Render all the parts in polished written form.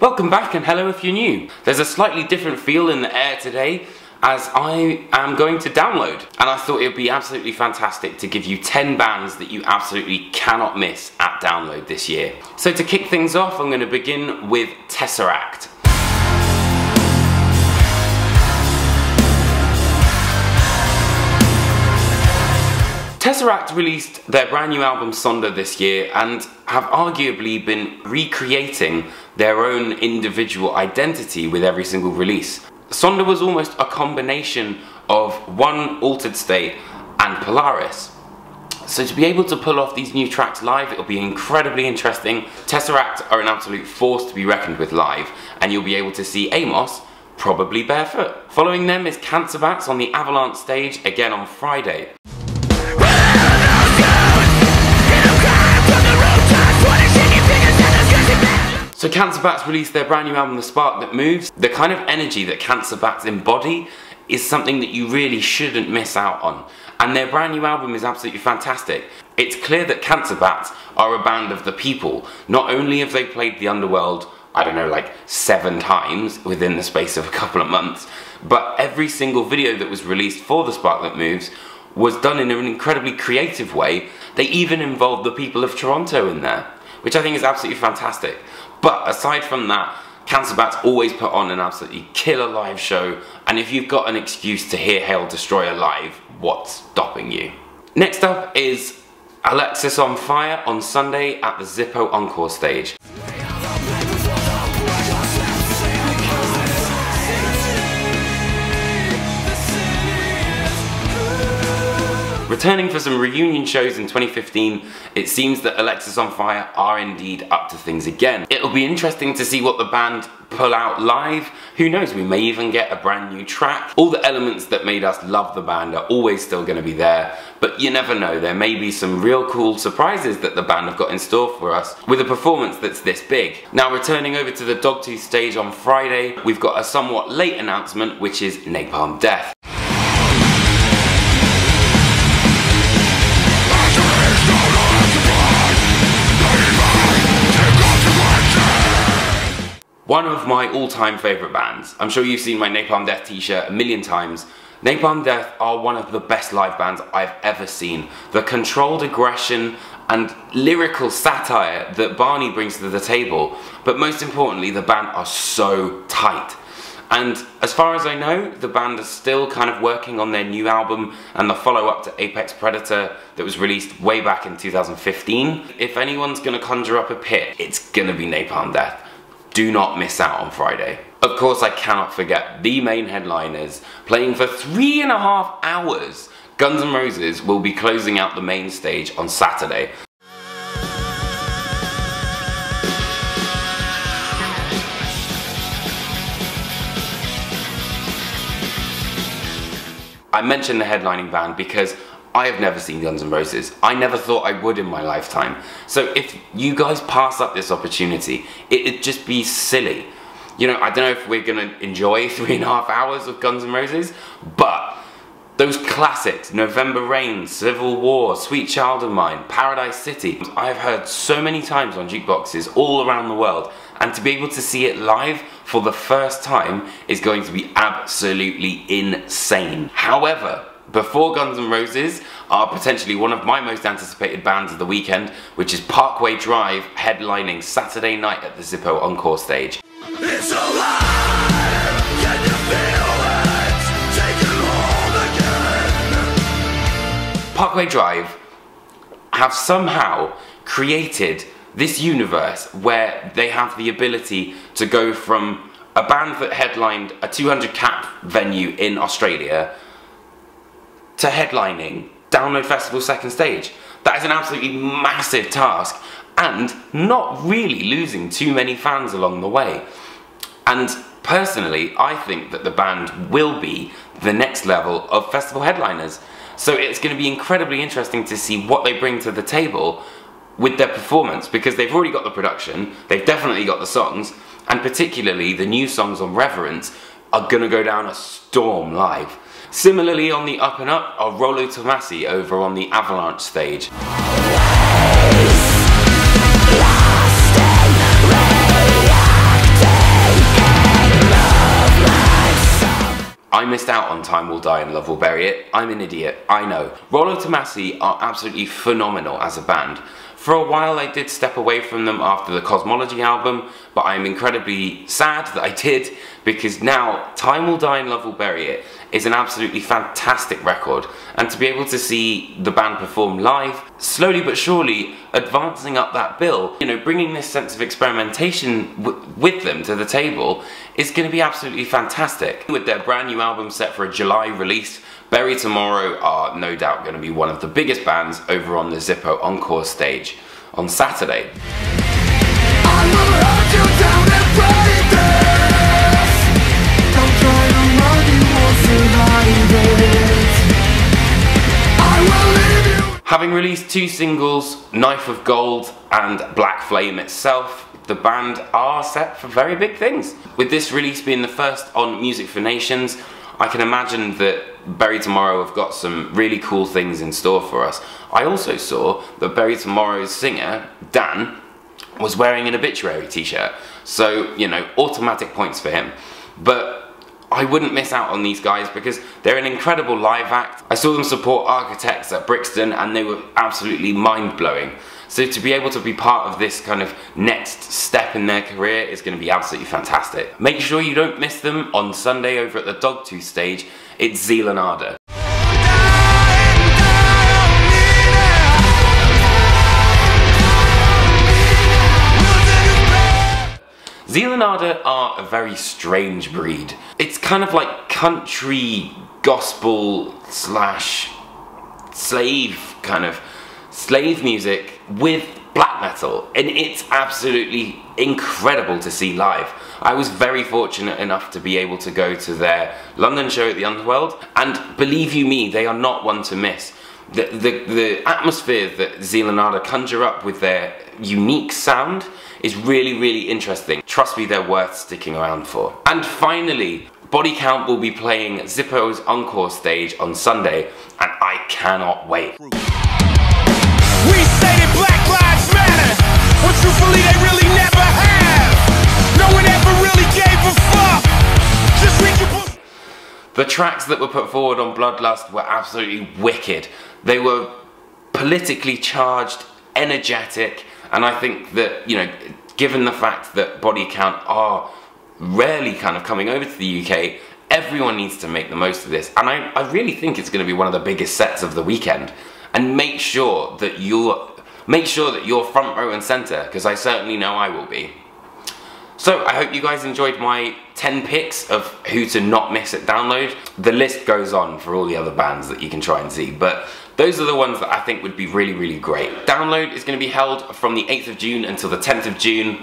Welcome back and hello if you're new. There's a slightly different feel in the air today as I am going to download, and I thought it would be absolutely fantastic to give you 10 bands that you absolutely cannot miss at download this year. So to kick things off, I'm going to begin with Tesseract. Tesseract released their brand new album Sonder this year and have arguably been recreating their own individual identity with every single release. Sonder was almost a combination of One Altered State and Polaris. So to be able to pull off these new tracks live, it'll be incredibly interesting. Tesseract are an absolute force to be reckoned with live, and you'll be able to see Amos probably barefoot. Following them is Cancerbats on the Avalanche stage again on Friday. So Cancerbats released their brand new album The Spark That Moves. The kind of energy that Cancerbats embody is something that you really shouldn't miss out on. And their brand new album is absolutely fantastic. It's clear that Cancerbats are a band of the people. Not only have they played the Underworld, I don't know, like 7 times within the space of a couple of months, but every single video that was released for The Spark That Moves was done in an incredibly creative way. They even involved the people of Toronto in there, which I think is absolutely fantastic. But aside from that, Cancerbats always put on an absolutely killer live show, and if you've got an excuse to hear Hail Destroyer live, what's stopping you? Next up is Alexisonfire on Sunday at the Zippo Encore stage. Returning for some reunion shows in 2015, it seems that Alexisonfire are indeed up to things again. It'll be interesting to see what the band pull out live. Who knows, we may even get a brand new track. All the elements that made us love the band are always still going to be there, but you never know, there may be some real cool surprises that the band have got in store for us with a performance that's this big. Now returning over to the Dogtooth stage on Friday, we've got a somewhat late announcement, which is Napalm Death. One of my all-time favourite bands. I'm sure you've seen my Napalm Death t-shirt a million times. Napalm Death are one of the best live bands I've ever seen. The controlled aggression and lyrical satire that Barney brings to the table, but most importantly, the band are so tight. And as far as I know, the band is still kind of working on their new album and the follow-up to Apex Predator that was released way back in 2015. If anyone's gonna conjure up a pit, it's gonna be Napalm Death. Do not miss out on Friday. Of course, I cannot forget the main headliners. Playing for 3.5 hours, Guns N' Roses will be closing out the main stage on Saturday. I mentioned the headlining band because I have never seen Guns N' Roses. I never thought I would in my lifetime. So if you guys pass up this opportunity, it'd just be silly. You know, I don't know if we're gonna enjoy 3.5 hours of Guns N' Roses, but those classics, November Rain, Civil War, Sweet Child of Mine, Paradise City, I've heard so many times on jukeboxes all around the world, and to be able to see it live for the first time is going to be absolutely insane. However, before Guns N' Roses are potentially one of my most anticipated bands of the weekend, which is Parkway Drive headlining Saturday night at the Zippo Encore stage. It's alive! Can you feel it? Taking hold again. Parkway Drive have somehow created this universe where they have the ability to go from a band that headlined a 200-cap venue in Australia to headlining Download Festival's second stage. That is an absolutely massive task, and not really losing too many fans along the way. And personally, I think that the band will be the next level of festival headliners. So it's going to be incredibly interesting to see what they bring to the table with their performance, because they've already got the production, they've definitely got the songs, and particularly the new songs on Reverence are going to go down a storm live. Similarly, on the up and up are Rollo Tomassi over on the Avalanche stage. I missed out on Time Will Die and Love Will Bury It. I'm an idiot, I know. Rollo Tomassi are absolutely phenomenal as a band. For a while I did step away from them after the Cosmology album, but I'm incredibly sad that I did, because now Time Will Die and Love Will Bury It is an absolutely fantastic record, and to be able to see the band perform live, slowly but surely advancing up that bill, you know, bringing this sense of experimentation with them to the table is going to be absolutely fantastic. With their brand new album set for a July release, Bury Tomorrow are no doubt going to be one of the biggest bands over on the Zippo Encore stage on Saturday. Having released 2 singles, Knife of Gold and Black Flame itself, the band are set for very big things. With this release being the first on Music for Nations, I can imagine that Bury Tomorrow have got some really cool things in store for us. I also saw that Bury Tomorrow's singer, Dan, was wearing an Obituary t-shirt, so, you know, automatic points for him. But I wouldn't miss out on these guys because they're an incredible live act. I saw them support Architects at Brixton and they were absolutely mind-blowing. So to be able to be part of this kind of next step in their career is going to be absolutely fantastic. Make sure you don't miss them on Sunday over at the Dogtooth stage. It's Zeeland. Zeeland are a very strange breed. It's kind of like country gospel slash slave music with black metal, and it's absolutely incredible to see live. I was very fortunate enough to be able to go to their London show at the Underworld, and believe you me, they are not one to miss. The atmosphere that Zeeland conjure up with their unique sound is really, really interesting. Trust me, they're worth sticking around for. And finally, Body Count will be playing Zippo's Encore stage on Sunday, and I cannot wait. We say that Black Lives Matter, but truthfully they really never have. No one ever really gave a fuck. Just read your book. The tracks that were put forward on Bloodlust were absolutely wicked. They were politically charged, energetic, and I think that, you know, given the fact that Body Count are rarely kind of coming over to the UK, everyone needs to make the most of this. And I really think it's going to be one of the biggest sets of the weekend. And make sure that you're front row and centre, because I certainly know I will be. So I hope you guys enjoyed my 10 picks of who to not miss at Download. The list goes on for all the other bands that you can try and see, but those are the ones that I think would be really, really great. Download is going to be held from the 8th of June until the 10th of June.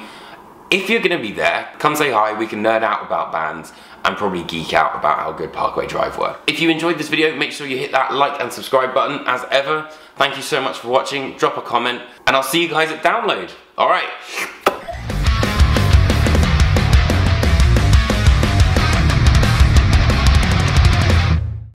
If you're going to be there, come say hi, we can nerd out about bands and probably geek out about how good Parkway Drive were. If you enjoyed this video, make sure you hit that like and subscribe button as ever. Thank you so much for watching, drop a comment, and I'll see you guys at Download. Alright.